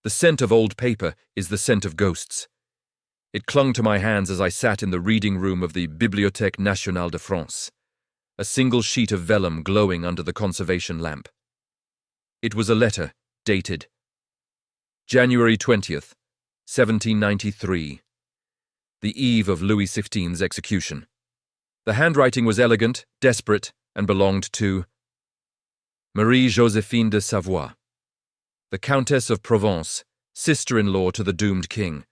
The scent of old paper is the scent of ghosts. It clung to my hands as I sat in the reading room of the Bibliothèque Nationale de France, a single sheet of vellum glowing under the conservation lamp. It was a letter, dated January 20th, 1793, the eve of Louis XV's execution. The handwriting was elegant, desperate, and belonged to Marie-Joséphine de Savoie, the Countess of Provence, sister-in-law to the doomed king.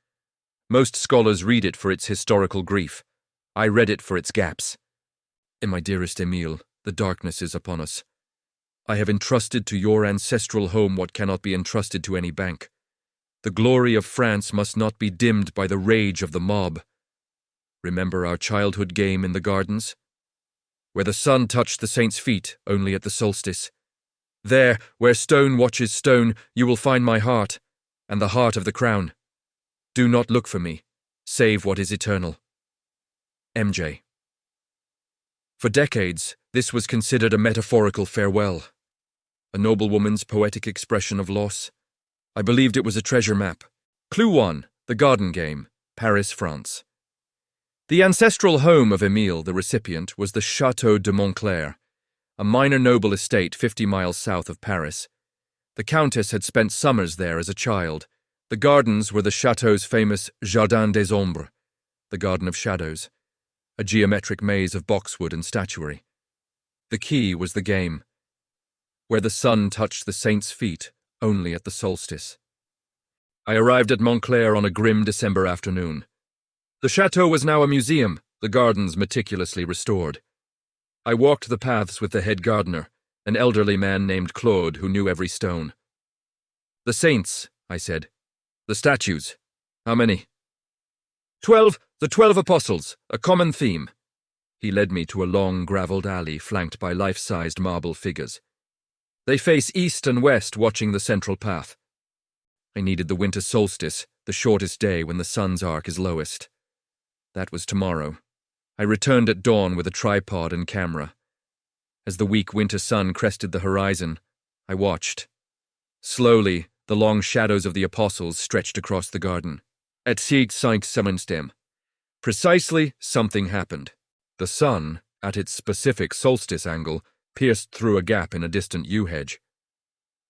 Most scholars read it for its historical grief. I read it for its gaps. My dearest Emile, the darkness is upon us. I have entrusted to your ancestral home what cannot be entrusted to any bank. The glory of France must not be dimmed by the rage of the mob. Remember our childhood game in the gardens? Where the sun touched the saint's feet only at the solstice. There, where stone watches stone, you will find my heart, and the heart of the crown. Do not look for me, save what is eternal. MJ. For decades, this was considered a metaphorical farewell, a noblewoman's poetic expression of loss. I believed it was a treasure map. Clue 1, the garden game, Paris, France. The ancestral home of Emile, the recipient, was the Château de Montclair, a minor noble estate 50 miles south of Paris. The Countess had spent summers there as a child. The gardens were the château's famous Jardin des Ombres, the Garden of Shadows, a geometric maze of boxwood and statuary. The key was the game, where the sun touched the saint's feet only at the solstice. I arrived at Montclair on a grim December afternoon. The château was now a museum, the gardens meticulously restored. I walked the paths with the head gardener, an elderly man named Claude who knew every stone. The saints, I said. The statues. How many? 12, the 12 apostles, a common theme. He led me to a long gravelled alley flanked by life-sized marble figures. They face east and west, watching the central path. I needed the winter solstice, the shortest day when the sun's arc is lowest. That was tomorrow. I returned at dawn with a tripod and camera. As the weak winter sun crested the horizon, I watched. Slowly, the long shadows of the apostles stretched across the garden. At 6:05 precisely, something happened. The sun, at its specific solstice angle, pierced through a gap in a distant yew hedge.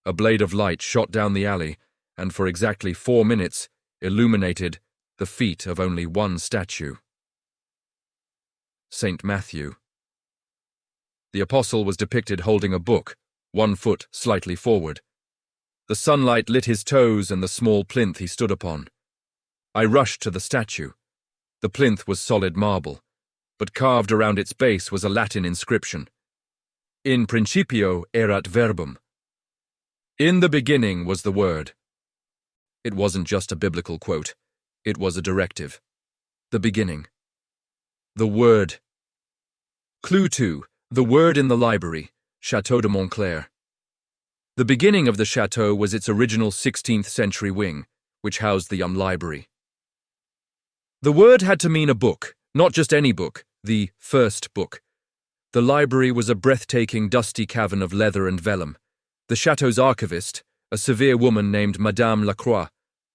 A blade of light shot down the alley, and for exactly 4 minutes illuminated the feet of only one statue. Saint Matthew. The apostle was depicted holding a book, 1 foot slightly forward. The sunlight lit his toes and the small plinth he stood upon. I rushed to the statue. The plinth was solid marble, but carved around its base was a Latin inscription. In principio erat verbum. In the beginning was the word. It wasn't just a biblical quote. It was a directive. The beginning. The word. Clue 2. The word in the library, Château de Montclair. The beginning of the chateau was its original 16th century wing, which housed the library. The word had to mean a book, not just any book, the first book. The library was a breathtaking, dusty cavern of leather and vellum. The chateau's archivist, a severe woman named Madame Lacroix,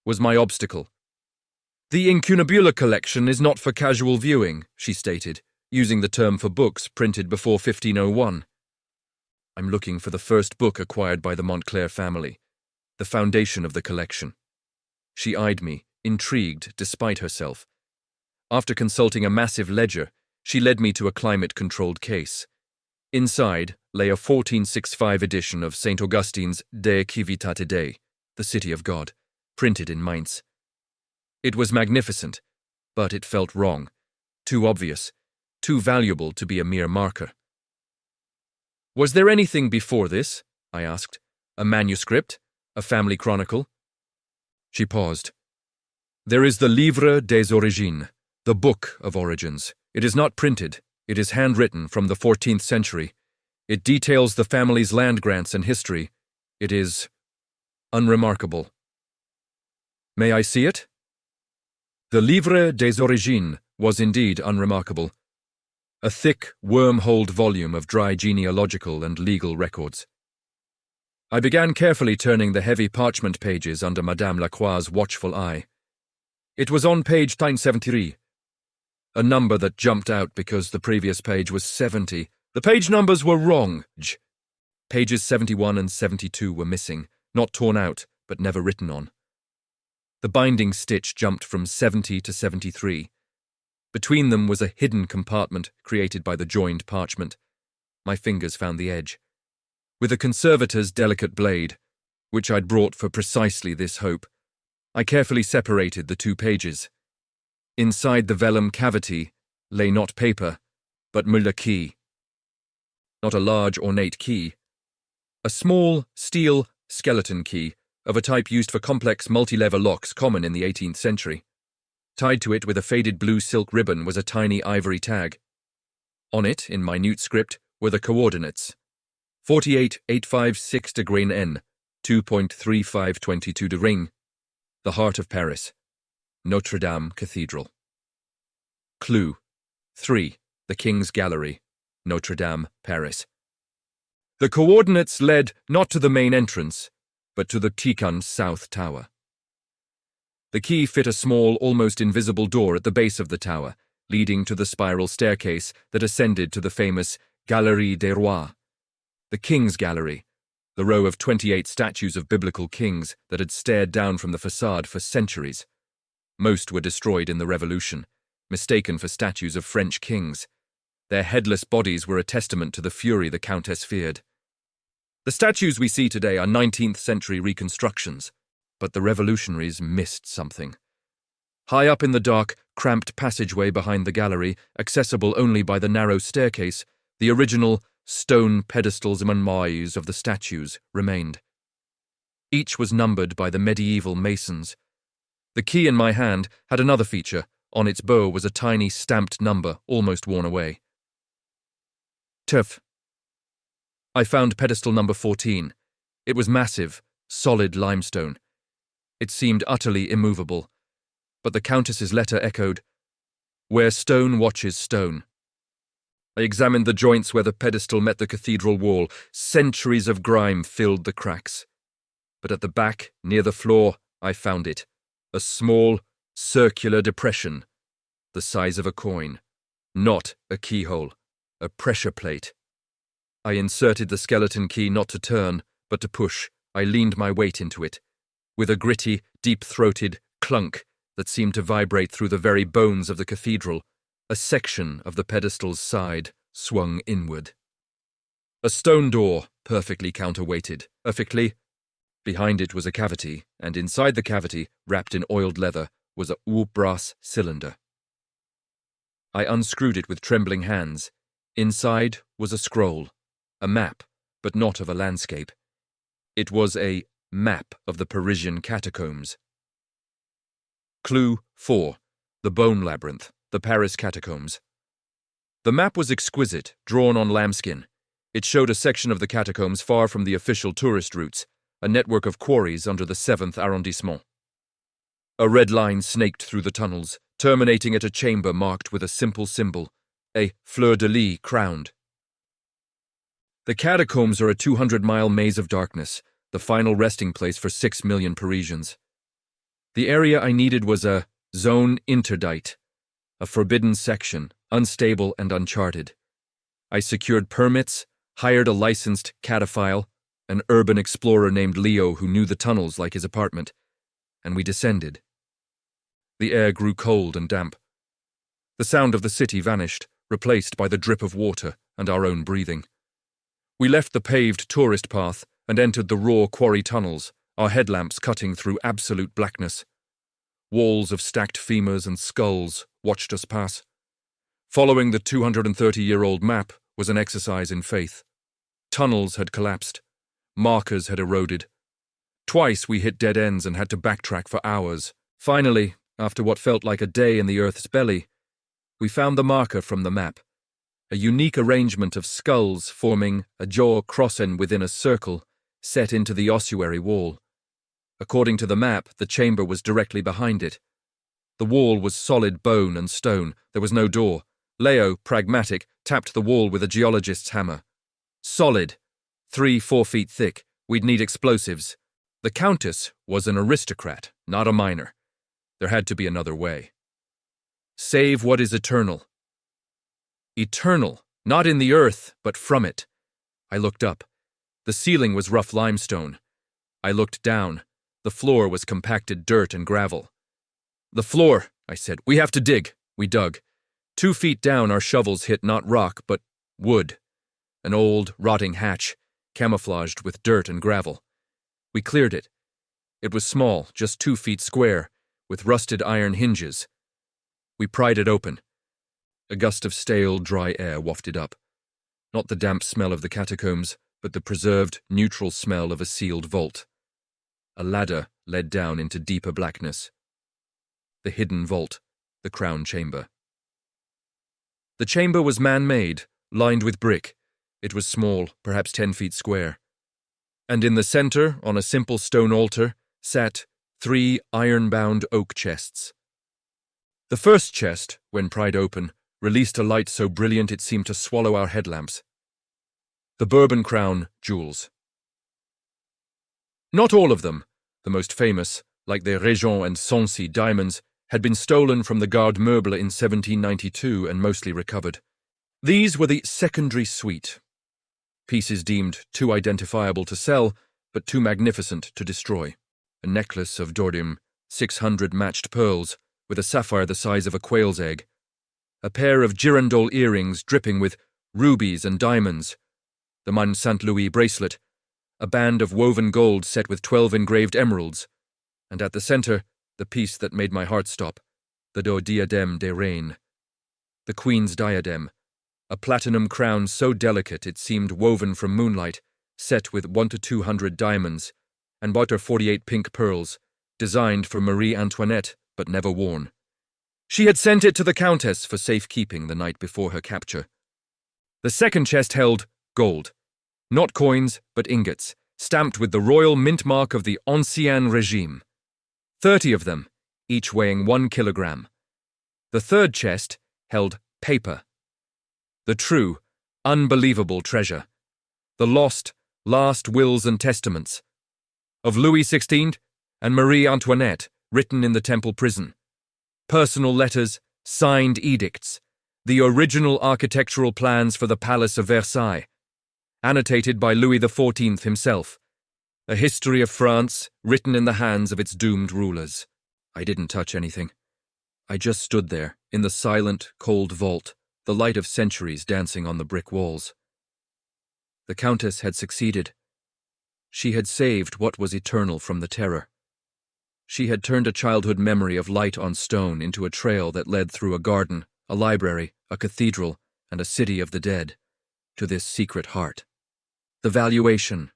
was my obstacle. The incunabula collection is not for casual viewing, she stated, using the term for books printed before 1501. I'm looking for the first book acquired by the Montclair family, the foundation of the collection. She eyed me, intrigued despite herself. After consulting a massive ledger, she led me to a climate-controlled case. Inside lay a 1465 edition of St. Augustine's De Civitate Dei, the City of God, printed in Mainz. It was magnificent, but it felt wrong, too obvious, too valuable to be a mere marker. Was there anything before this? I asked. A manuscript? A family chronicle? She paused. There is the Livre des Origines, the Book of Origins. It is not printed. It is handwritten from the 14th century. It details the family's land grants and history. It is unremarkable. May I see it? The Livre des Origines was indeed unremarkable. A thick, worm-holed volume of dry genealogical and legal records. I began carefully turning the heavy parchment pages under Madame Lacroix's watchful eye. It was on page 73, a number that jumped out because the previous page was 70. The page numbers were wrong. Pages 71 and 72 were missing, not torn out, but never written on. The binding stitch jumped from 70 to 73. Between them was a hidden compartment created by the joined parchment. My fingers found the edge. With a conservator's delicate blade, which I'd brought for precisely this hope, I carefully separated the two pages. Inside the vellum cavity lay not paper, but Müller key. Not a large, ornate key. A small, steel, skeleton key of a type used for complex multi-lever locks common in the 18th century. Tied to it with a faded blue silk ribbon was a tiny ivory tag. On it, in minute script, were the coordinates: 48,856 de grain N, 2.3522 de ring, the heart of Paris, Notre Dame Cathedral. Clue: 3. The King's Gallery, Notre Dame, Paris. The coordinates led not to the main entrance, but to the Tican's south tower. The key fit a small, almost invisible door at the base of the tower, leading to the spiral staircase that ascended to the famous Galerie des Rois, the King's Gallery, the row of 28 statues of biblical kings that had stared down from the facade for centuries. Most were destroyed in the Revolution, mistaken for statues of French kings. Their headless bodies were a testament to the fury the Countess feared. The statues we see today are 19th century reconstructions, but the revolutionaries missed something. High up in the dark, cramped passageway behind the gallery, accessible only by the narrow staircase, the original stone pedestals and moais of the statues remained. Each was numbered by the medieval masons. The key in my hand had another feature. On its bow was a tiny stamped number, almost worn away. Turf. I found pedestal number 14. It was massive, solid limestone. It seemed utterly immovable, but the Countess's letter echoed, "Where stone watches stone." I examined the joints where the pedestal met the cathedral wall. Centuries of grime filled the cracks. But at the back, near the floor, I found it. A small, circular depression, the size of a coin. Not a keyhole, a pressure plate. I inserted the skeleton key not to turn, but to push. I leaned my weight into it. With a gritty, deep-throated clunk that seemed to vibrate through the very bones of the cathedral, a section of the pedestal's side swung inward. A stone door, perfectly counterweighted. Perfectly. Behind it was a cavity, and inside the cavity, wrapped in oiled leather, was a brass cylinder. I unscrewed it with trembling hands. Inside was a scroll, a map, but not of a landscape. It was a map of the Parisian catacombs. Clue 4. The Bone Labyrinth, the Paris Catacombs. The map was exquisite, drawn on lambskin. It showed a section of the catacombs far from the official tourist routes, a network of quarries under the 7th arrondissement. A red line snaked through the tunnels, terminating at a chamber marked with a simple symbol, a fleur-de-lis crowned. The catacombs are a 200-mile maze of darkness, the final resting place for 6 million Parisians. The area I needed was a zone interdite, a forbidden section, unstable and uncharted. I secured permits, hired a licensed cataphile, an urban explorer named Leo who knew the tunnels like his apartment, and we descended. The air grew cold and damp. The sound of the city vanished, replaced by the drip of water and our own breathing. We left the paved tourist path and entered the raw quarry tunnels, our headlamps cutting through absolute blackness. Walls of stacked femurs and skulls watched us pass. Following the 230-year-old map was an exercise in faith. Tunnels had collapsed. Markers had eroded. Twice we hit dead ends and had to backtrack for hours. Finally, after what felt like a day in the Earth's belly, we found the marker from the map, a unique arrangement of skulls forming a jaw crossen within a circle set into the ossuary wall. According to the map, the chamber was directly behind it. The wall was solid bone and stone. There was no door. Leo, pragmatic, tapped the wall with a geologist's hammer. Solid, 3-4 feet thick, We'd need explosives. The Countess was an aristocrat, not a minor. There had to be another way. Save what is eternal. Eternal, not in the earth, but from it. I looked up. The ceiling was rough limestone. I looked down. The floor was compacted dirt and gravel. The floor, I said. We have to dig. We dug. 2 feet down, our shovels hit not rock, but wood. An old, rotting hatch, camouflaged with dirt and gravel. We cleared it. It was small, just 2 feet square, with rusted iron hinges. We pried it open. A gust of stale, dry air wafted up. Not the damp smell of the catacombs, but the preserved, neutral smell of a sealed vault. A ladder led down into deeper blackness. The hidden vault, the crown chamber. The chamber was man-made, lined with brick. It was small, perhaps 10 feet square. And in the center, on a simple stone altar, sat 3 iron-bound oak chests. The first chest, when pried open, released a light so brilliant it seemed to swallow our headlamps. The Bourbon Crown Jewels. Not all of them, the most famous, like the Narration and Saqi diamonds, had been stolen from the Garde Meuble in 1792 and mostly recovered. These were the secondary suite. Pieces deemed too identifiable to sell, but too magnificent to destroy. A necklace of Dordim, 600 matched pearls, with a sapphire the size of a quail's egg. A pair of girandole earrings dripping with rubies and diamonds. The Mont Saint Louis bracelet. A band of woven gold set with 12 engraved emeralds. And at the center, the piece that made my heart stop, the diadème des reines. The queen's diadem. A platinum crown so delicate it seemed woven from moonlight, set with 100 to 200 diamonds, and 48 pink pearls, designed for Marie Antoinette, but never worn. She had sent it to the Countess for safekeeping the night before her capture. The second chest held gold. Not coins, but ingots, stamped with the royal mint mark of the Ancien Régime. 30 of them, each weighing 1 kilogram. The third chest held paper. The true, unbelievable treasure. The lost, last wills and testaments. Of Louis XVI and Marie Antoinette, written in the Temple prison. Personal letters, signed edicts. The original architectural plans for the Palace of Versailles. Annotated by Louis XIV himself. A history of France, written in the hands of its doomed rulers. I didn't touch anything. I just stood there, in the silent, cold vault, the light of centuries dancing on the brick walls. The Countess had succeeded. She had saved what was eternal from the terror. She had turned a childhood memory of light on stone into a trail that led through a garden, a library, a cathedral, and a city of the dead, to this secret heart. The valuation.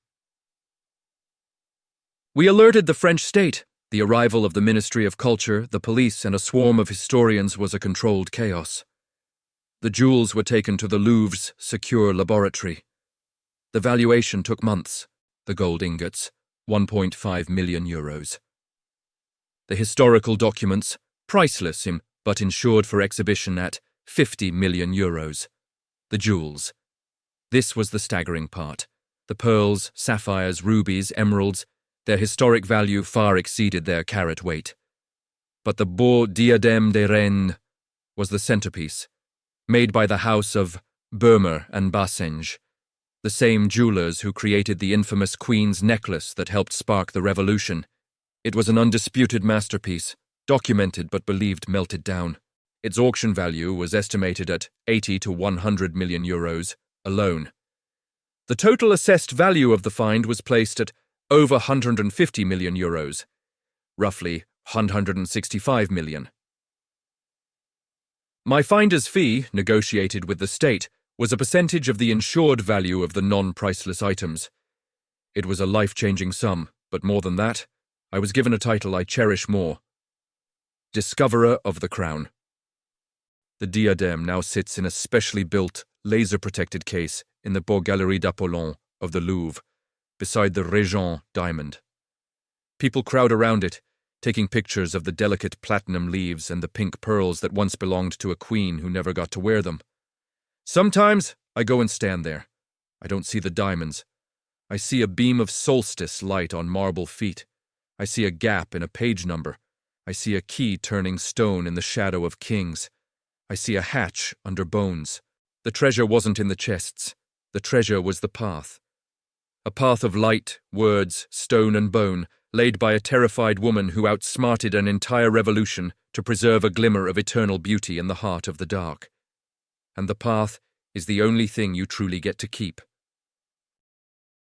We alerted the French state. The arrival of the Ministry of Culture, the police, and a swarm of historians was a controlled chaos. The jewels were taken to the Louvre's secure laboratory. The valuation took months. The gold ingots, 1.5 million euros. The historical documents, priceless but insured for exhibition at 50 million euros. The jewels. This was the staggering part. The pearls, sapphires, rubies, emeralds, their historic value far exceeded their carat weight. But the beau diadème des reines was the centerpiece, made by the house of Böhmer and Bassenge, the same jewelers who created the infamous Queen's necklace that helped spark the revolution. It was an undisputed masterpiece, documented but believed melted down. Its auction value was estimated at 80 to 100 million euros alone. The total assessed value of the find was placed at over 150 million euros, roughly 165 million. My finder's fee, negotiated with the state, was a percentage of the insured value of the non-priceless items. It was a life-changing sum, but more than that, I was given a title I cherish more. Discoverer of the Crown. The diadem now sits in a specially built, laser-protected case in the Beau Galerie d'Apollon of the Louvre, beside the Régent diamond. People crowd around it, taking pictures of the delicate platinum leaves and the pink pearls that once belonged to a queen who never got to wear them. Sometimes I go and stand there. I don't see the diamonds. I see a beam of solstice light on marble feet. I see a gap in a page number. I see a key turning stone in the shadow of kings. I see a hatch under bones. The treasure wasn't in the chests. The treasure was the path. A path of light, words, stone and bone, laid by a terrified woman who outsmarted an entire revolution to preserve a glimmer of eternal beauty in the heart of the dark. And the path is the only thing you truly get to keep.